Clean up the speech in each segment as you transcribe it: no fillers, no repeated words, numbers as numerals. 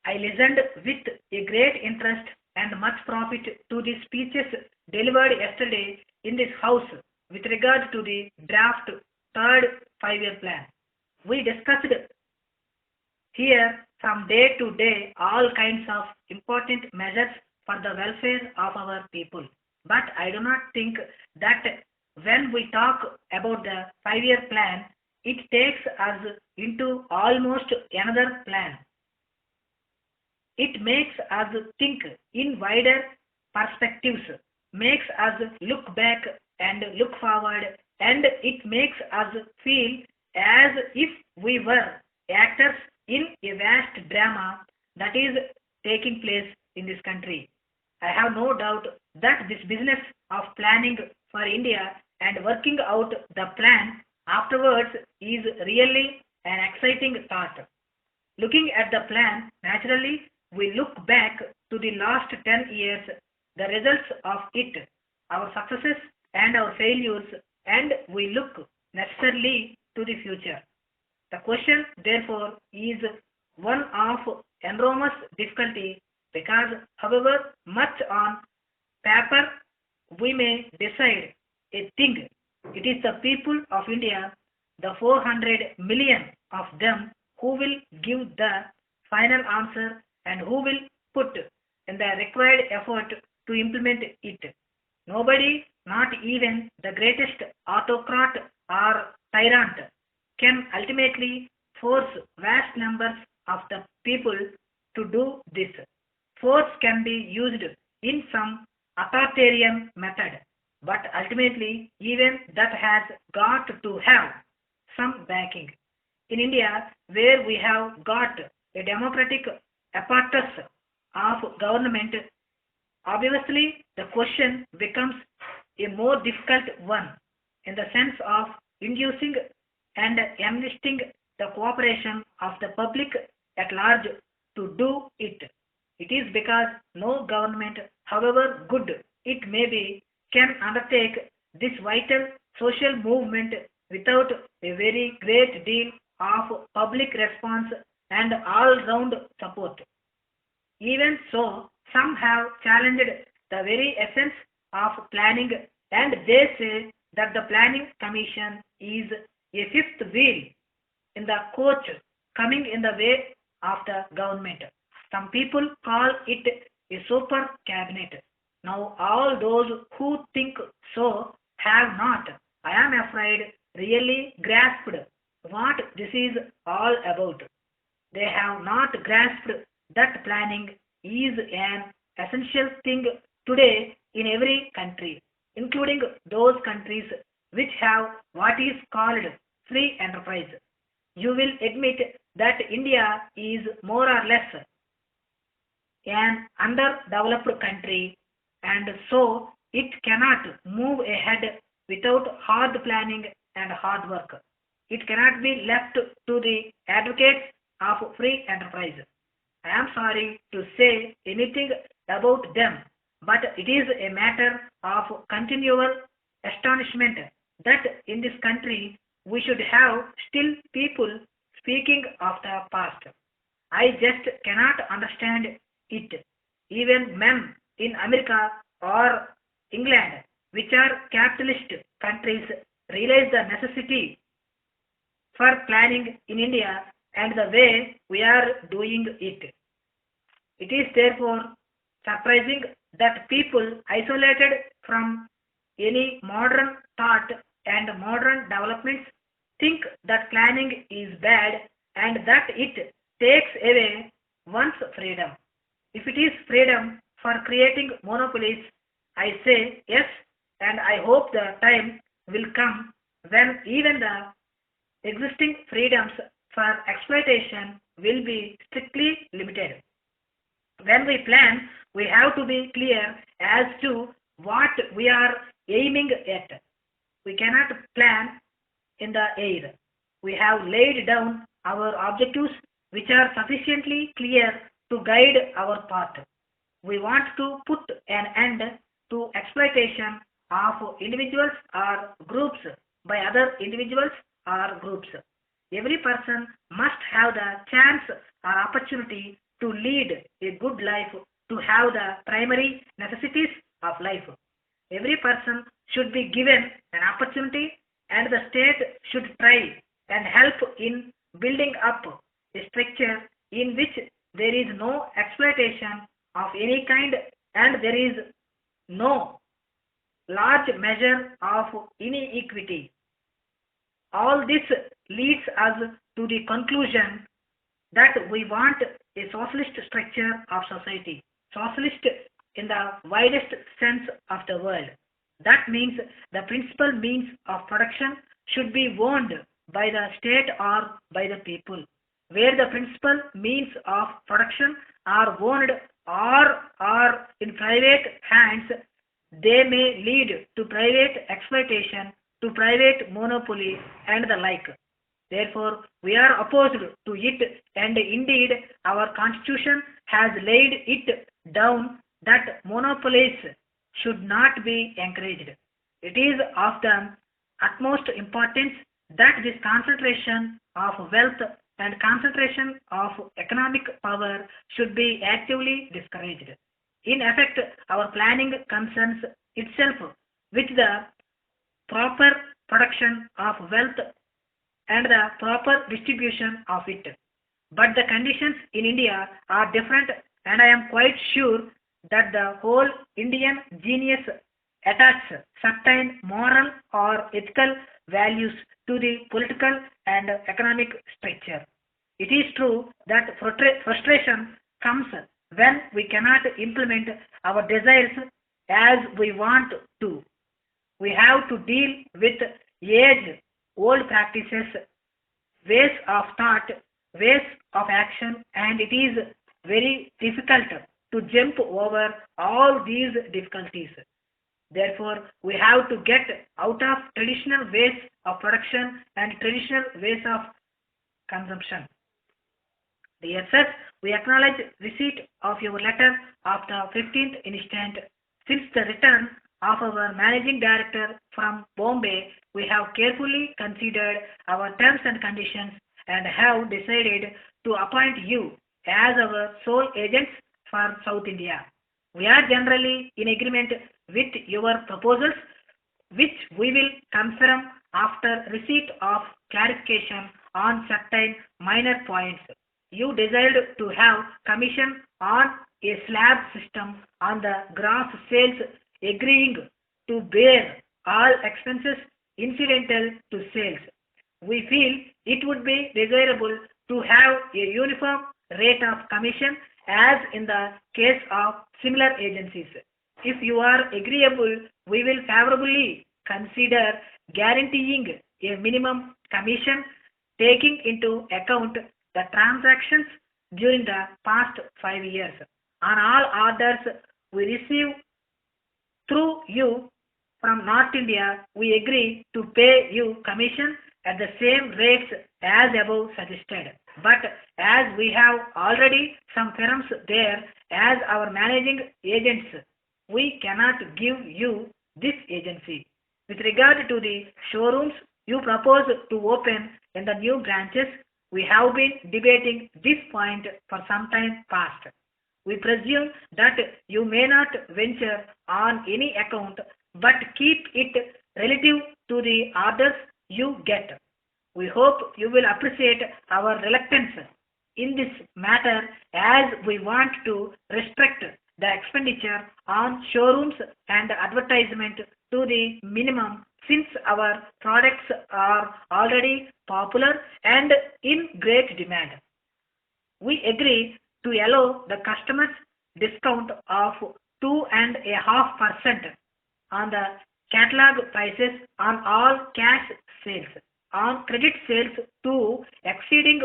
I listened with a great interest and much profit to the speeches delivered yesterday in this house with regard to the draft third 5-year plan. We discussed here from day to day all kinds of important measures for the welfare of our people. But I do not think that when we talk about the 5-year plan, it takes us into almost another plan. It makes us think in wider perspectives, makes us look back and look forward, and it makes us feel as if we were actors in a vast drama that is taking place in this country. I have no doubt that this business of planning for India and working out the plan afterwards is really an exciting thought. Looking at the plan, naturally, we look back to the last 10 years, the results of it, our successes and our failures, and we look necessarily to the future. The question, therefore, is one of enormous difficulty because, however much on paper we may decide a thing, it is the people of India, the 400 million of them, who will give the final answer and who will put in the required effort to implement it. Nobody, not even the greatest autocrat or tyrant, can ultimately force vast numbers of the people to do this. Force can be used in some authoritarian method, but ultimately even that has got to have some backing. In India, where we have got a democratic apparatus of government, obviously the question becomes a more difficult one in the sense of inducing and enlisting the cooperation of the public at large to do it. It is because no government, however good it may be, can undertake this vital social movement without a very great deal of public response and all-round support. Even so, some have challenged the very essence of planning, and they say that the planning commission is a fifth wheel in the coach coming in the way of the government. Some people call it a super cabinet. Now all those who think so have not, I am afraid, really grasped what this is all about. They have not grasped that planning is an essential thing today in every country, including those countries which have what is called free enterprise. You will admit that India is more or less an underdeveloped country, and so it cannot move ahead without hard planning and hard work. It cannot be left to the advocates of free enterprise. I am sorry to say anything about them, but it is a matter of continual astonishment that in this country we should have still people speaking of the past. I just cannot understand it. Even men in America or England, which are capitalist countries, realize the necessity for planning in India and the way we are doing it. It is therefore surprising that people isolated from any modern thought and modern developments think that planning is bad and that it takes away one's freedom. If it is freedom for creating monopolies, I say yes, and I hope the time will come when even the existing freedoms for exploitation will be strictly limited. When we plan, we have to be clear as to what we are aiming at. We cannot plan in the air. We have laid down our objectives which are sufficiently clear to guide our path. We want to put an end to exploitation of individuals or groups by other individuals or groups. Every person must have the chance or opportunity to lead a good life, to have the primary necessities of life. Every person should be given an opportunity, and the state should try and help in building up a structure in which there is no exploitation of any kind, and there is no large measure of inequity. All this leads us to the conclusion that we want a socialist structure of society, socialist in the widest sense of the word. That means the principal means of production should be owned by the state or by the people. Where the principal means of production are owned or are in private hands, they may lead to private exploitation, to private monopoly, and the like. Therefore, we are opposed to it, and indeed, our constitution has laid it down that monopolies should not be encouraged. It is of the utmost importance that this concentration of wealth and concentration of economic power should be actively discouraged. In effect, our planning concerns itself with the proper production of wealth and the proper distribution of it. But the conditions in India are different, and I am quite sure that the whole Indian genius attaches certain moral or ethical values to the political and economic structure. It is true that frustration comes when we cannot implement our desires as we want to. We have to deal with age old practices, ways of thought, ways of action, and it is very difficult to jump over all these difficulties. Therefore, we have to get out of traditional ways of production and traditional ways of consumption. Dear sir, we acknowledge receipt of your letter of the 15th instant. Since the return of our managing director from Bombay, we have carefully considered our terms and conditions and have decided to appoint you as our sole agents for South India. We are generally in agreement with your proposals, which we will confirm after receipt of clarification on certain minor points. You desired to have commission on a slab system on the gross sales, agreeing to bear all expenses incidental to sales. We feel it would be desirable to have a uniform rate of commission as in the case of similar agencies. If you are agreeable, we will favorably consider guaranteeing a minimum commission taking into account the transactions during the past 5 years. On all orders we receive through you from North India, we agree to pay you commission at the same rates as above suggested. But as we have already some firms there as our managing agents, we cannot give you this agency. With regard to the showrooms you propose to open in the new branches, we have been debating this point for some time past. We presume that you may not venture on any account, but keep it relative to the orders you get. We hope you will appreciate our reluctance in this matter as we want to restrict the expenditure on showrooms and advertisement to the minimum since our products are already popular and in great demand. We agree to allow the customers discount of 2.5% on the catalog prices on all cash sales. On credit sales to exceeding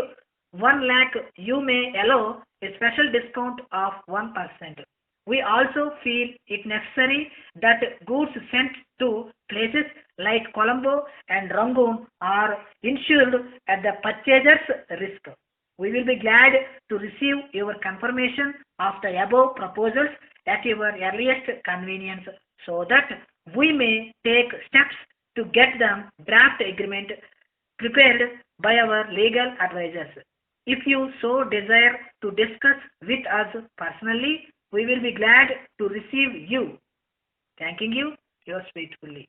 1 lakh, you may allow a special discount of 1%. We also feel it necessary that goods sent to places like Colombo and Rangoon are insured at the purchaser's risk. We will be glad to receive your confirmation of the above proposals at your earliest convenience so that we may take steps to get the draft agreement prepared by our legal advisors. If you so desire to discuss with us personally, we will be glad to receive you. Thanking you, yours faithfully.